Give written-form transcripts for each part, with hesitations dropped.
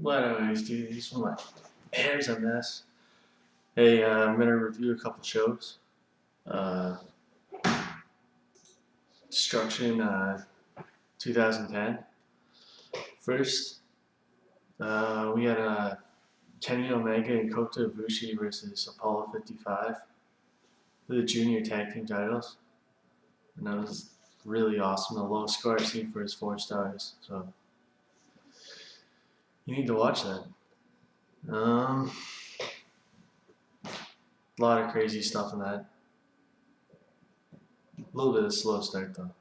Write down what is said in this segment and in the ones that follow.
What I always do, these my hair's a mess. Hey, I'm gonna review a couple shows. Uh, Destruction 2010. First, we had Kenny Omega and Kota Ibushi versus Apollo 55 for the junior tag team titles. And that was really awesome. The lowest score I've seen for his 4 stars. So, you need to watch that. A lot of crazy stuff in that. A little bit of a slow start though.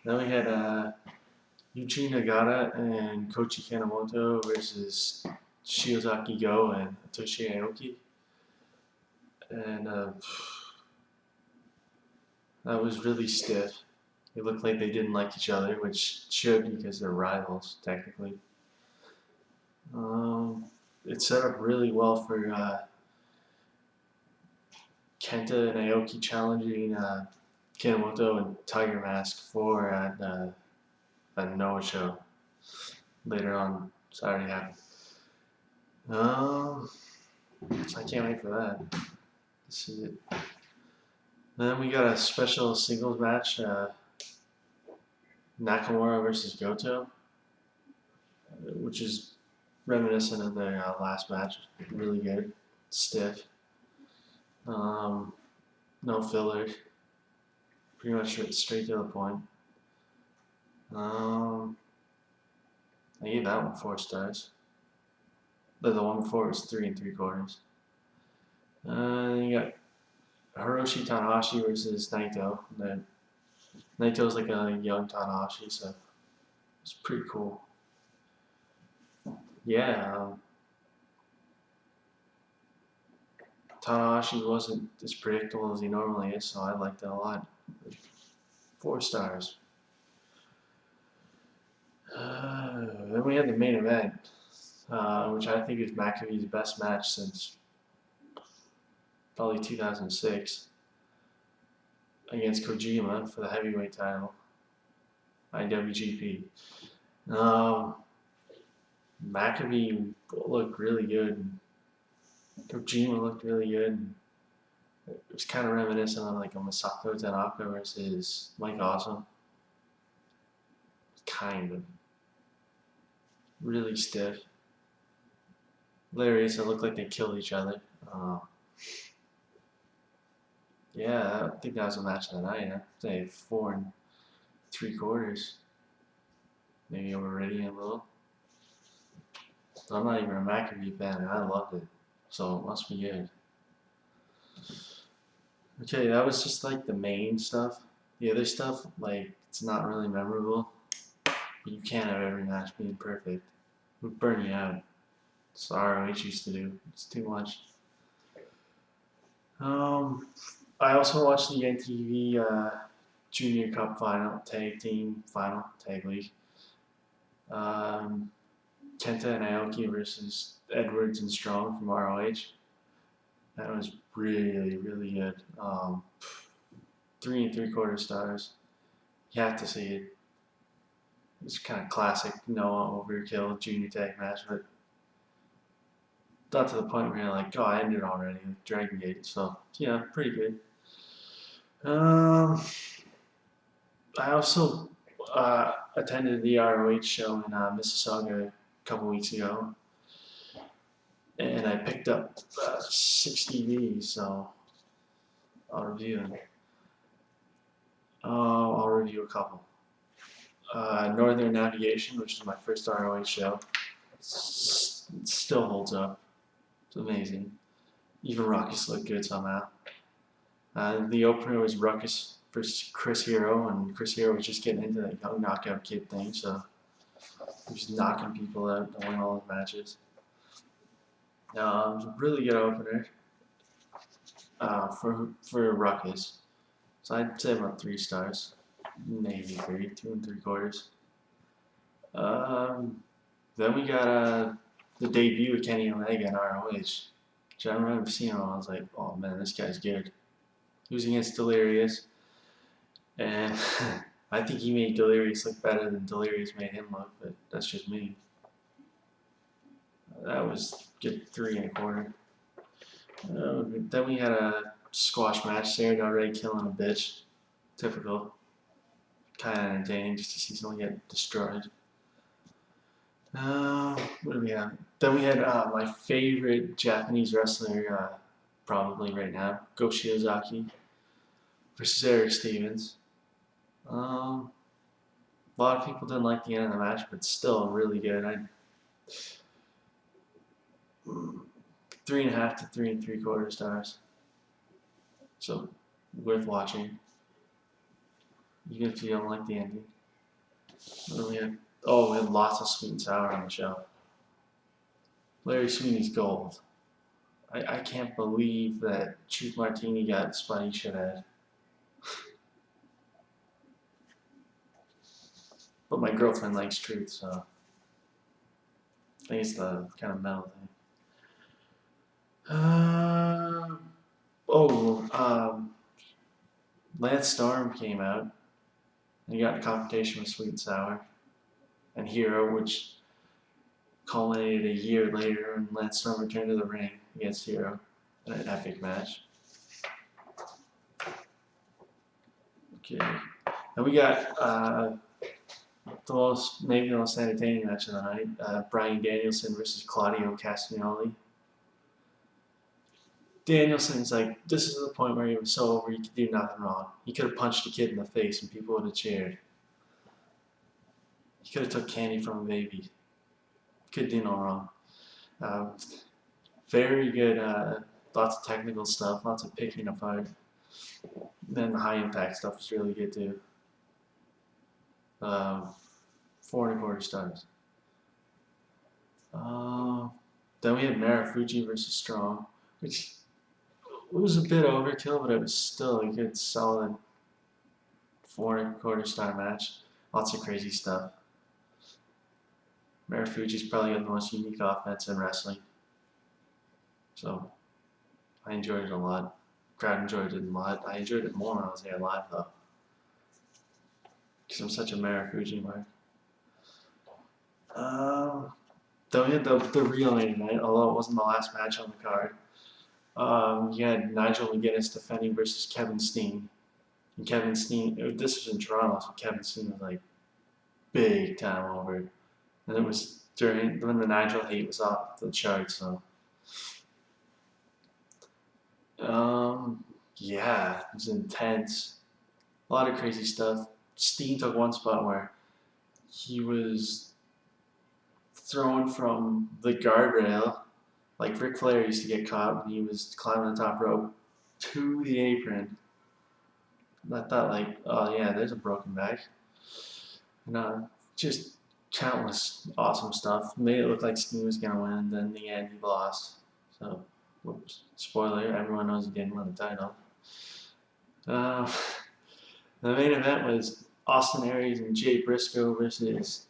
Then we had Yuji Nagata and Koji Kanemoto versus Shiozaki Go and Atushi Aoki. And that was really stiff. It looked like they didn't like each other, which should because they're rivals, technically. It set up really well for KENTA and Aoki challenging Kanemoto and Tiger Mask for at that Noah show later on. It's already happened. I can't wait for that. To see it. Then we got a special singles match, Nakamura versus Goto, which is reminiscent of their last match. Really good, stiff. No filler. Pretty much straight to the point. I gave that one 4 stars. The one before was 3 3/4. You got Hiroshi Tanahashi versus Naito. Naito's like a young Tanahashi, so it's pretty cool. Yeah, Tanahashi wasn't as predictable as he normally is, so I liked it a lot. 4 stars. Then we had the main event, which I think is Makabe's best match since probably 2006, against Kojima for the heavyweight title, IWGP. Makabe looked really good. Kojima looked really good. It was kind of reminiscent of like a Masato Tanaka versus Mike Awesome. Kind of. Really stiff. Delirious, it looked like they killed each other. Yeah, I think that was a match of the night. I'd say 4 3/4. Maybe overrating it a little. I'm not even a Makabe fan, and I loved it. So it must be good. Okay, that was just like the main stuff. The other stuff, like, it's not really memorable. But you can't have every match being perfect. It would burn you out. That's what ROH used to do. It's too much. I also watched the NTV Junior Cup Final, Tag Team Final, Tag League. KENTA and Aoki versus Edwards and Strong from ROH. That was really, really good. 3 3/4 stars. You have to see it. It's kind of classic Noah overkill junior tag match, but not to the point where you're like, oh, I ended already with Dragon Gate. So yeah, pretty good. I also attended the ROH show in Mississauga a couple weeks ago, and I picked up 6 DVDs, so I'll review them. I'll review a couple. Northern Navigation, which is my first ROH show, it still holds up. It's amazing. Even Ruckus looked good somehow. The opener was Ruckus versus Chris Hero, and Chris Hero was just getting into that young knockout kid thing, so he was knocking people out to win all his matches. It was a really good opener for Ruckus. So I'd say about 3 stars, maybe 3, 2 3/4. Then we got the debut of Kenny Omega in ROH, which I remember seeing him. I was like, oh man, this guy's good. He was against Delirious, and I think he made Delirious look better than Delirious made him look, but that's just me. That was good 3 1/4. Then we had a squash match. Sara already killing a bitch. Typical. Kind of entertaining just to see someone get destroyed. What do we have? Then we had my favorite Japanese wrestler, probably right now, Go Shiozaki versus Erick Stevens. A lot of people didn't like the end of the match, but still really good. 3.5 to 3 3/4 stars. So worth watching, even if you don't like the ending. What do we have? Oh, we had lots of sweet and sour on the show. Larry Sweeney's gold. I can't believe that Truth Martini got Spuddy Shithead. But my girlfriend likes Truth, so I think it's the kind of metal thing. Lance Storm came out and he got in confrontation with Sweet and Sour and Hero, which culminated a year later when Lance Storm returned to the ring against Hero in an epic match. Okay, and we got maybe the most entertaining match of the night: Bryan Danielson versus Claudio Castagnoli. Danielson's like, this is the point where he was so over he could do nothing wrong. He could have punched a kid in the face and people would have cheered. He could have took candy from a baby. Could do no wrong. Very good, lots of technical stuff, lots of picking apart. Then the high impact stuff was really good too. 4 1/4 stars. Then we had Marufuji versus Strong, which was a bit overkill, but it was still a good, solid 4 1/4 star match. Lots of crazy stuff. Marufuji's probably got the most unique offense in wrestling. So, I enjoyed it a lot. Crowd enjoyed it a lot. I enjoyed it more when I was there live, though. Because I'm such a Marufuji mark. Then we had the real main event, although it wasn't the last match on the card. You had Nigel McGuinness defending versus Kevin Steen. And Kevin Steen, this was in Toronto, so Kevin Steen was like big time over. And it was during when the Nigel hate was off the charts, so. Yeah, it was intense. A lot of crazy stuff. Steen took one spot where he was thrown from the guardrail, like Ric Flair used to get caught when he was climbing the top rope, to the apron. And I thought, like, oh yeah, there's a broken back. And just countless awesome stuff. Made it look like Steen was gonna win, and then in the end he lost. So, whoops, spoiler, everyone knows he didn't win the title. The main event was Austin Aries and Jay Briscoe versus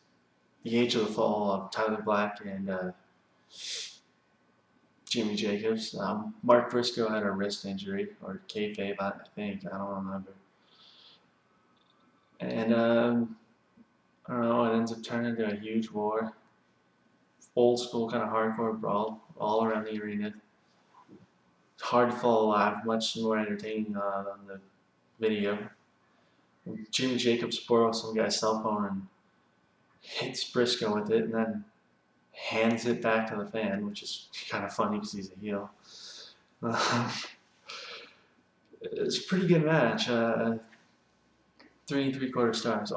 the Age of the Fall of Tyler Black and Jimmy Jacobs. Mark Briscoe had a wrist injury, or kayfabe, I think. I don't remember. And I don't know, it ends up turning into a huge war. Old school kind of hardcore brawl all around the arena. It's hard to follow live, much more entertaining on the video. Jimmy Jacobs borrows some guy's cell phone and hits Briscoe with it and then hands it back to the fan, which is kind of funny because he's a heel. It's a pretty good match. 3 3/4 stars.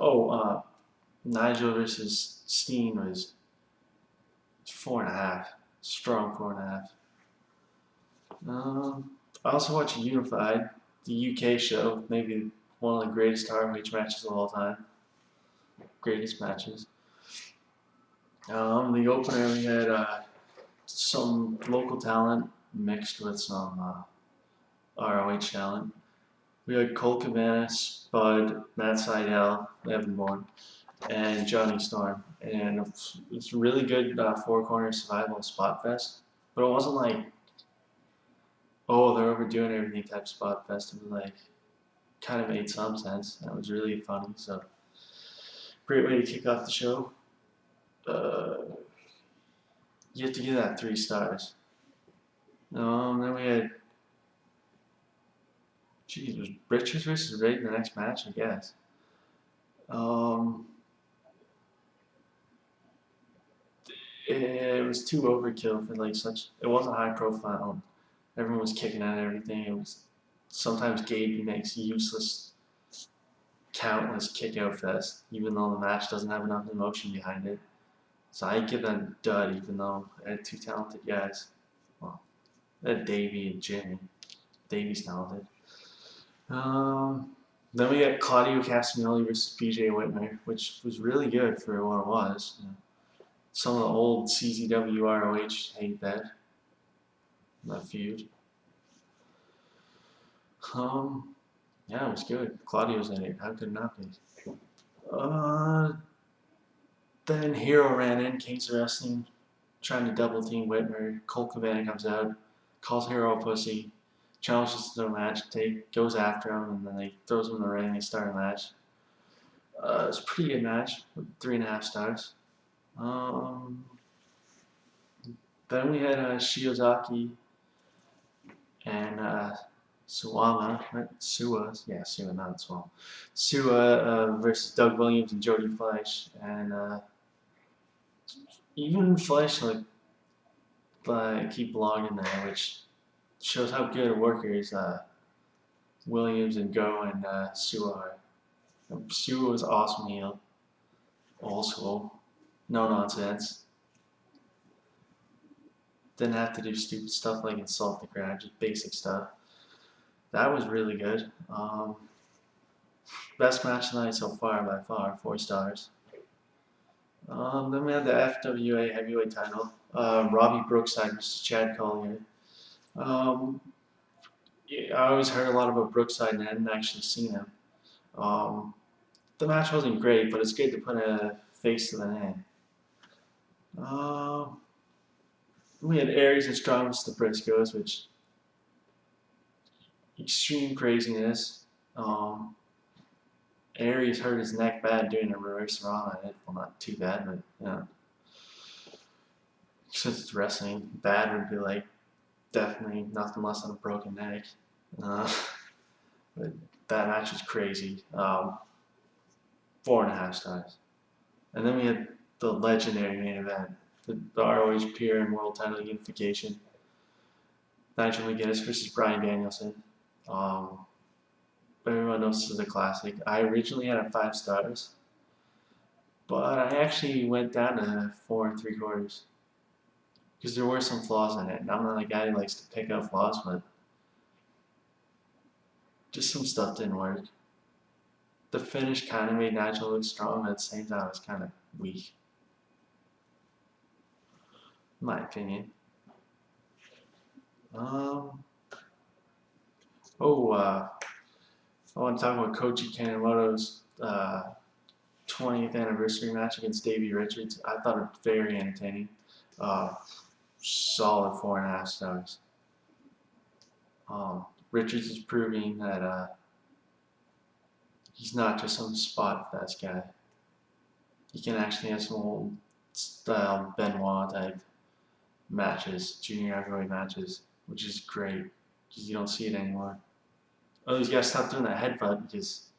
Nigel versus Steen was 4.5. Strong 4.5. I also watched Unified, the UK show, maybe one of the greatest ROH matches of all time. Greatest matches. The opener, we had some local talent mixed with some ROH talent. We had Cole Cabana, Spud, Matt Sydal, Evan Bourne, and Johnny Storm. And it's a really good 4-corner survival spot fest. But it wasn't like, oh, they're overdoing everything type spot fest. It was like, kind of made some sense. That was really funny. So, great way to kick off the show. You have to give that 3 stars. Then we had, geez, was Richards versus Ray in the next match? I guess. It was too overkill for like such. It wasn't high profile. Everyone was kicking at everything. It was sometimes Gabe makes useless, countless kick out fest, even though the match doesn't have enough emotion behind it. So I give them a dud, even though I had 2 talented guys. Well, I had Davey and Jimmy. Davey's talented. Then we got Claudio Castagnoli versus PJ Whitmer, which was really good for what it was. You know, some of the old CZW ROH hate that feud. Yeah, it was good. Claudio's in it. How could it not be? Then Hero ran in, Kings of Wrestling, trying to double team Whitmer. Colt Cabana comes out, calls Hero a pussy, challenges to the match, goes after him, and then they throws him in the ring and they start a match. It's a pretty good match with 3.5 stars. Then we had Shiozaki and Suwama, right? Suwa, not Suwama. Suwa versus Doug Williams and Jody Fleisch, and even Fleisch keep belonging in there, which shows how good a workers Williams and Go and Suwa are. Suwa was awesome heel, old school, no nonsense. Didn't have to do stupid stuff like insult the crowd, just basic stuff. That was really good. Best match tonight so far by far, 4 stars. Then we had the FWA heavyweight title. Robbie Brookside versus Chad Collier. Yeah, I always heard a lot about Brookside and I hadn't actually seen him. The match wasn't great, but it's good to put a face to the name. We had Aries and Strong versus the Briscoes, which extreme craziness. Aries hurt his neck bad doing a reverse raw on it. Well, not too bad, but you know, since it's wrestling, bad would be like definitely nothing less than a broken neck. But that match was crazy. 4.5 stars. And then we had the legendary main event, the ROH Pure and World Title Unification. Nigel McGuinness versus Bryan Danielson. Everyone knows this is a classic. I originally had it 5 stars, but I actually went down to 4 3/4 because there were some flaws in it. And I'm not a guy who likes to pick out flaws, but just some stuff didn't work. The finish kind of made Nigel look strong, but at the same time, it was kind of weak, in my opinion. I want to talk about Koji Kanemoto's 20th anniversary match against Davey Richards. I thought it was very entertaining. Solid 4.5 stars. Richards is proving that he's not just some spot fest guy. He can actually have some old style Benoit type matches, junior heavyweight matches, which is great because you don't see it anymore. Oh, he's got to stop doing that headbutt because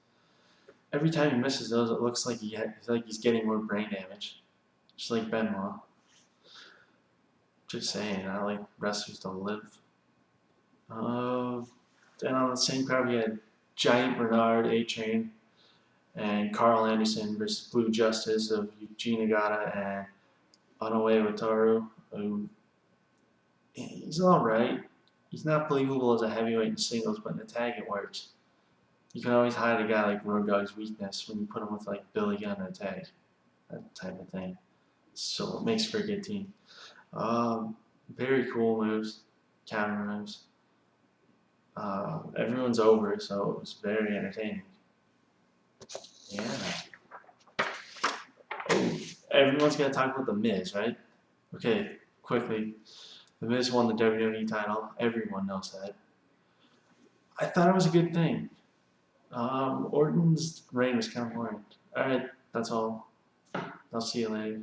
every time he misses those, it looks like he's getting more brain damage, just like Benoit. Just saying, I like wrestlers to live. Then on the same card, we had Giant Bernard, A-Train, and Carl Anderson versus Blue Justice of Yuji Nagata and Onoe Wataru. He's alright. He's not believable as a heavyweight in singles, but in the tag it works. You can always hide a guy like Road Dogg's weakness when you put him with like Billy Gunn in a tag. That type of thing. So it makes for a good team. Very cool moves, counter moves. Everyone's over, so it was very entertaining. Yeah. Oh, everyone's gonna talk about The Miz, right? Okay, quickly. The Miz won the WWE title. Everyone knows that. I thought it was a good thing. Orton's reign was kind of boring. Alright, that's all. I'll see you later.